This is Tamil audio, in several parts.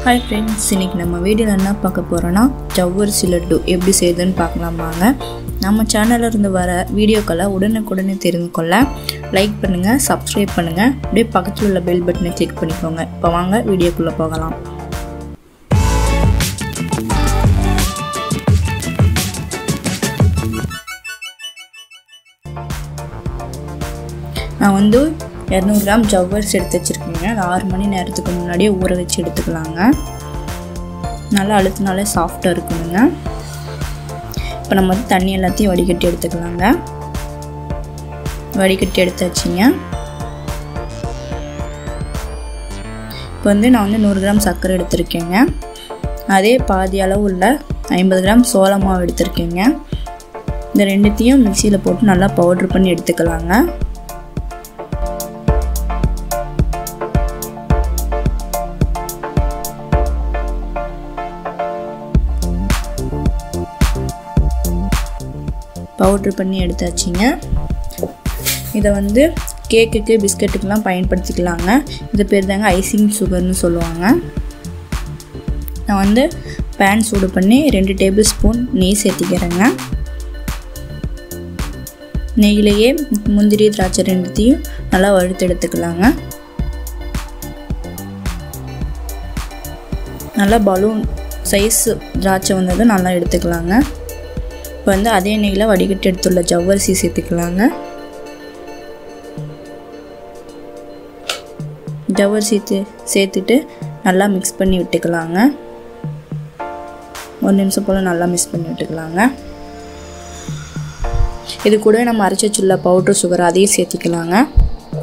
Hi friends, இன்னைக்கு நம்ம வீடியோல என்ன பார்க்க போறோம்னா javvarisi laddu எப்படி செய்யுதுன்னு பார்க்கலாம் வாங்க. நம்ம சேனல்ல இருந்து வர வீடியோக்களை உடனுக்குடனே தெரிந்து கொள்ள லைக் பண்ணுங்க, Subscribe பண்ணுங்க, அப்படியே பக்கத்துல உள்ள பெல் பட்டனை கிளிக் பண்ணிக்கோங்க. இப்போ வாங்க வீடியோக்குள்ள போகலாம். நான் வந்து 200 கிராம் ஜவ்வரிசி எடுத்து வச்சிருக்கேங்க. அது 6 மணி நேரத்துக்கு முன்னாடியே ஊற வச்சு எடுத்துக்கலாங்க. நல்லா அழுத்தினாலே சாஃப்டாக இருக்குங்க. இப்போ நம்ம வந்து தண்ணி எல்லாத்தையும் வடிகட்டி எடுத்துக்கலாங்க. வடிகட்டி எடுத்தாச்சுங்க. இப்போ வந்து நான் வந்து 100 கிராம் சர்க்கரை எடுத்திருக்கேங்க. அதே பாதி அளவு உள்ள 50 கிராம் சோள மாவு எடுத்திருக்கேங்க. இந்த ரெண்டுத்தையும் மிக்சியில் போட்டு நல்லா பவுட்ரு பண்ணி எடுத்துக்கலாங்க. பவுட்ரு பண்ணி எடுத்தாச்சுங்க. இதை வந்து கேக்குக்கு பிஸ்கட்டுக்கெலாம் பயன்படுத்திக்கலாங்க. இது பேர் தாங்க ஐசிங் சுகர்னு சொல்லுவாங்க. நான் வந்து பேன் சூடு பண்ணி 2 டேபிள் ஸ்பூன் நெய் சேர்த்திக்கிறேங்க. நெய்யிலேயே முந்திரி திராட்சை ரெண்டுத்தையும் நல்லா வறுத்து எடுத்துக்கலாங்க. நல்லா பலூன் சைஸ் திராட்சை வந்தது நல்லா எடுத்துக்கலாங்க. இப்போ வந்து அதே நெய்யில் வடிகட்டி எடுத்துள்ள ஜவ்வரிசி சேர்த்துக்கலாங்க. ஜவ்வரிசி சேர்த்துட்டு நல்லா மிக்ஸ் பண்ணி விட்டுக்கலாங்க. 1 நிமிஷம் போல் நல்லா மிக்ஸ் பண்ணி விட்டுக்கலாங்க. இது கூட நம்ம அரைச்சி வச்சுள்ள பவுட்ரு சுகர் அதையும் சேர்த்திக்கலாங்க.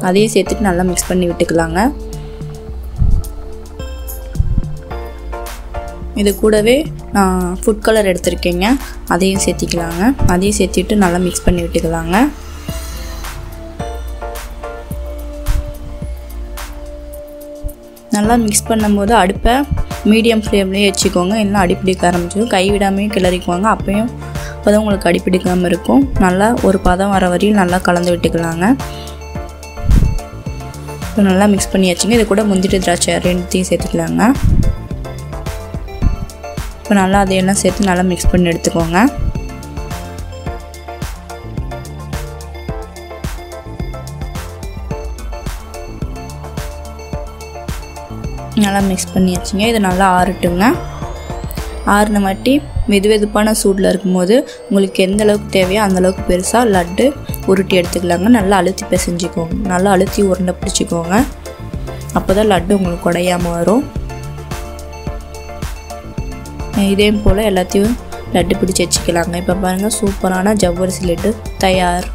அதையும் சேர்த்துட்டு நல்லா மிக்ஸ் பண்ணி விட்டுக்கலாங்க. இது கூடவே நான் ஃபுட் கலர் எடுத்திருக்கேங்க. அதையும் சேர்த்திக்கலாங்க. அதையும் சேர்த்திட்டு நல்லா மிக்ஸ் பண்ணி விட்டுக்கலாங்க. நல்லா மிக்ஸ் பண்ணும்போது அடுப்பை மீடியம் ஃப்ளேம்லேயே வச்சுக்கோங்க. இல்லைனா அடிப்பிடிக்க ஆரம்பிச்சிடும். கைவிடாமையும் கிளறிக்குவாங்க. அப்போயும் அப்போதான் உங்களுக்கு அடிப்பிடிக்காமல் இருக்கும். நல்லா ஒரு பதம் வர வரையும் நல்லா கலந்து விட்டுக்கலாங்க. இப்போ நல்லா மிக்ஸ் பண்ணி வச்சுங்க. இது கூட முந்திரி திராட்சை ரெண்டுத்தையும் சேர்த்துக்கலாங்க. இப்போ நல்லா அதையெல்லாம் சேர்த்து நல்லா மிக்ஸ் பண்ணி எடுத்துக்கோங்க. நல்லா மிக்ஸ் பண்ணி வச்சுங்க. இது நல்லா ஆறட்டுங்க. ஆறின வாட்டி வெதுவெதுப்பான சூடில் இருக்கும்போது உங்களுக்கு எந்த அளவுக்கு தேவையோ அந்தளவுக்கு பெருசாக லட்டு உருட்டி எடுத்துக்கலாங்க. நல்லா அழுத்தி பிசைஞ்சிக்கோங்க. நல்லா அழுத்தி உருண்டை பிடிச்சிக்கோங்க. அப்போ தான் லட்டு உங்களுக்கு உடையாமல் வரும். இதே போல் எல்லாத்தையும் லட்டு பிடிச்சி வச்சுக்கலாங்க. இப்போ பாருங்கள், சூப்பரான ஜவ்வரிசி லட்டு தயார்.